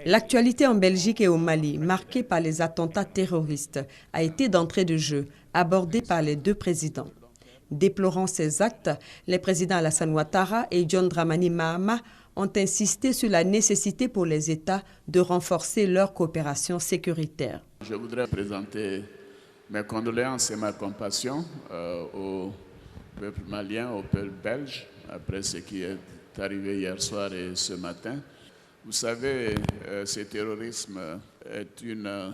L'actualité en Belgique et au Mali, marquée par les attentats terroristes, a été d'entrée de jeu, abordée par les deux présidents. Déplorant ces actes, les présidents Alassane Ouattara et John Dramani Mahama ont insisté sur la nécessité pour les États de renforcer leur coopération sécuritaire. Je voudrais présenter mes condoléances et ma compassion au peuple malien, au peuple belge, après ce qui est arrivé hier soir et ce matin. Vous savez, ce terrorisme est une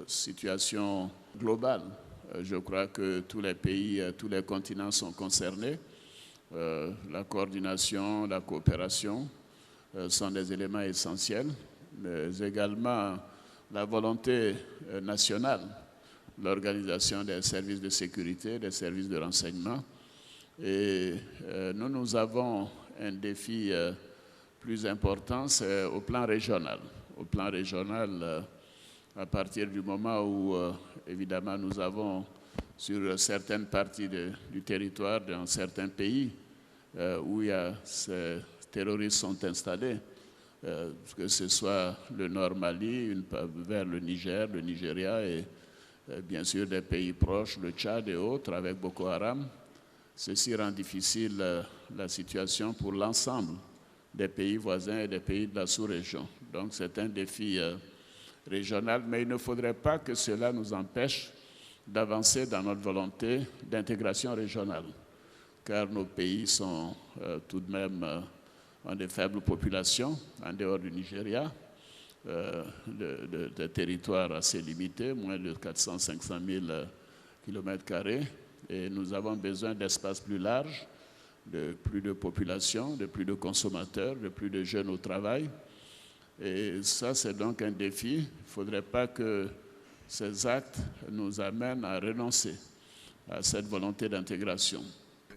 situation globale. Je crois que tous les pays, tous les continents sont concernés. La coordination, la coopération sont des éléments essentiels, mais également la volonté nationale, l'organisation des services de sécurité, des services de renseignement. Et nous avons un défi plus important, c'est au plan régional. Au plan régional, à partir du moment où, évidemment, nous avons sur certaines parties du territoire, dans certains pays, où ces terroristes sont installés, que ce soit le Nord Mali, vers le Niger, le Nigeria et bien sûr des pays proches, le Tchad et autres, avec Boko Haram. Ceci rend difficile la situation pour l'ensemble des pays voisins et des pays de la sous-région. Donc c'est un défi régional, mais il ne faudrait pas que cela nous empêche d'avancer dans notre volonté d'intégration régionale, car nos pays sont tout de même ont de faibles populations, en dehors du Nigeria, de territoires assez limités, moins de 400-500 000 km², et nous avons besoin d'espaces plus larges, de plus de population, de plus de consommateurs, de plus de jeunes au travail. Et ça, c'est donc un défi. Il ne faudrait pas que ces actes nous amènent à renoncer à cette volonté d'intégration.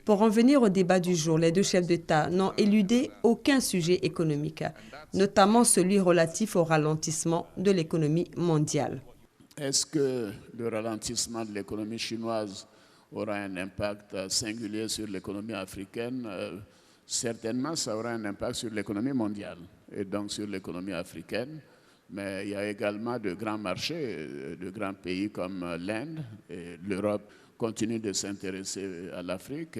Pour en venir au débat du jour, les deux chefs d'État n'ont éludé aucun sujet économique, notamment celui relatif au ralentissement de l'économie mondiale. Est-ce que le ralentissement de l'économie chinoise aura un impact singulier sur l'économie africaine? Certainement, ça aura un impact sur l'économie mondiale et donc sur l'économie africaine. Mais il y a également de grands marchés, de grands pays comme l'Inde et l'Europe continuent de s'intéresser à l'Afrique.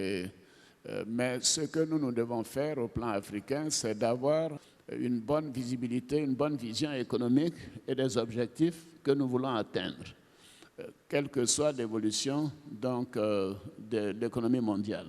Mais ce que nous devons faire au plan africain, c'est d'avoir une bonne visibilité, une bonne vision économique et des objectifs que nous voulons atteindre, quelle que soit l'évolution de l'économie mondiale.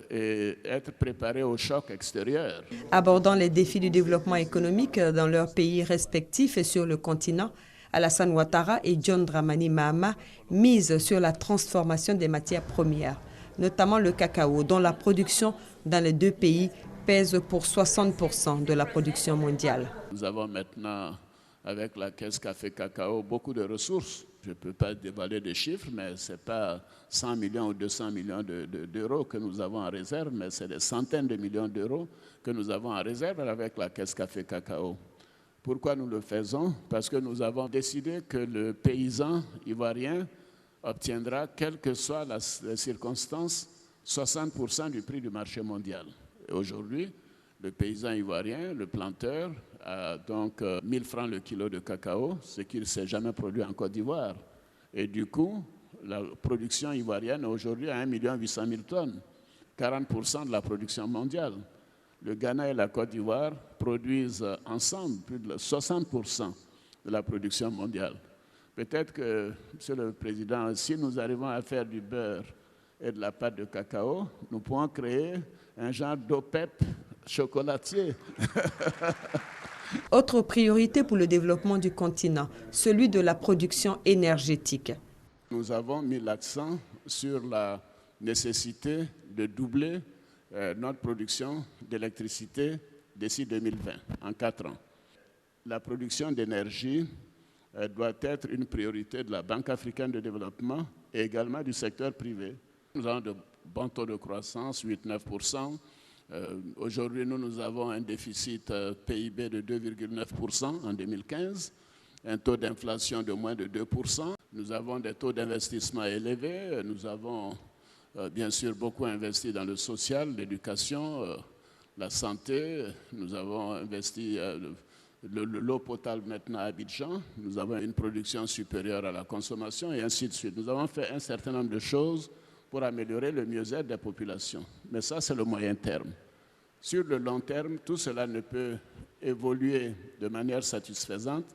Et être préparé au choc extérieur. Abordant les défis du développement économique dans leurs pays respectifs et sur le continent, Alassane Ouattara et John Dramani Mahama misent sur la transformation des matières premières, notamment le cacao, dont la production dans les deux pays pèse pour 60% de la production mondiale. Nous avons maintenant, avec la Caisse Café Cacao, beaucoup de ressources. Je ne peux pas dévoiler des chiffres, mais ce n'est pas 100 millions ou 200 millions d'euros que nous avons en réserve, mais c'est des centaines de millions d'euros que nous avons en réserve avec la Caisse Café Cacao. Pourquoi nous le faisons? Parce que nous avons décidé que le paysan ivoirien obtiendra, quelles que soient les circonstances, 60% du prix du marché mondial. Et aujourd'hui, le paysan ivoirien, le planteur, a donc 1000 francs le kilo de cacao, ce qui ne s'est jamais produit en Côte d'Ivoire. Et du coup, la production ivoirienne aujourd'hui à 1 800 000 tonnes, 40% de la production mondiale. Le Ghana et la Côte d'Ivoire produisent ensemble plus de 60% de la production mondiale. Peut-être que, Monsieur le Président, si nous arrivons à faire du beurre et de la pâte de cacao, nous pourrons créer un genre d'OPEP chocolatier. Autre priorité pour le développement du continent, celui de la production énergétique. Nous avons mis l'accent sur la nécessité de doubler notre production d'électricité d'ici 2020, en 4 ans. La production d'énergie doit être une priorité de la Banque africaine de développement et également du secteur privé. Nous avons de bons taux de croissance, 8-9%. Aujourd'hui, nous avons un déficit PIB de 2,9% en 2015, un taux d'inflation de moins de 2%. Nous avons des taux d'investissement élevés. Nous avons bien sûr beaucoup investi dans le social, l'éducation, la santé. Nous avons investi l'eau potable maintenant à Abidjan, nous avons une production supérieure à la consommation et ainsi de suite. Nous avons fait un certain nombre de choses pour améliorer le mieux-être des populations. Mais ça, c'est le moyen terme. Sur le long terme, tout cela ne peut évoluer de manière satisfaisante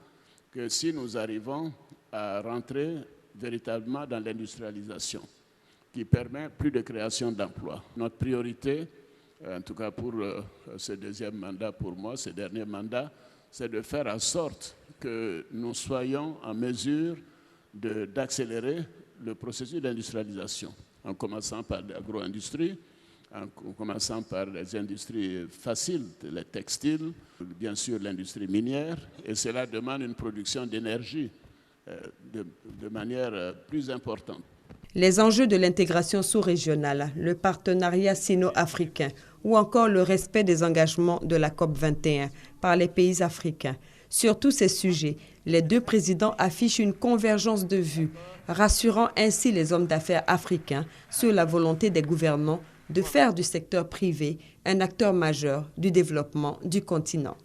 que si nous arrivons à rentrer véritablement dans l'industrialisation, qui permet plus de création d'emplois. Notre priorité, en tout cas pour ce deuxième mandat, pour moi, ce dernier mandat, c'est de faire en sorte que nous soyons en mesure d'accélérer le processus d'industrialisation, en commençant par l'agro-industrie, en commençant par les industries faciles, les textiles, bien sûr l'industrie minière, et cela demande une production d'énergie de manière plus importante. Les enjeux de l'intégration sous-régionale, le partenariat sino-africain ou encore le respect des engagements de la COP21 par les pays africains. Sur tous ces sujets, les deux présidents affichent une convergence de vues, rassurant ainsi les hommes d'affaires africains sur la volonté des gouvernants de faire du secteur privé un acteur majeur du développement du continent.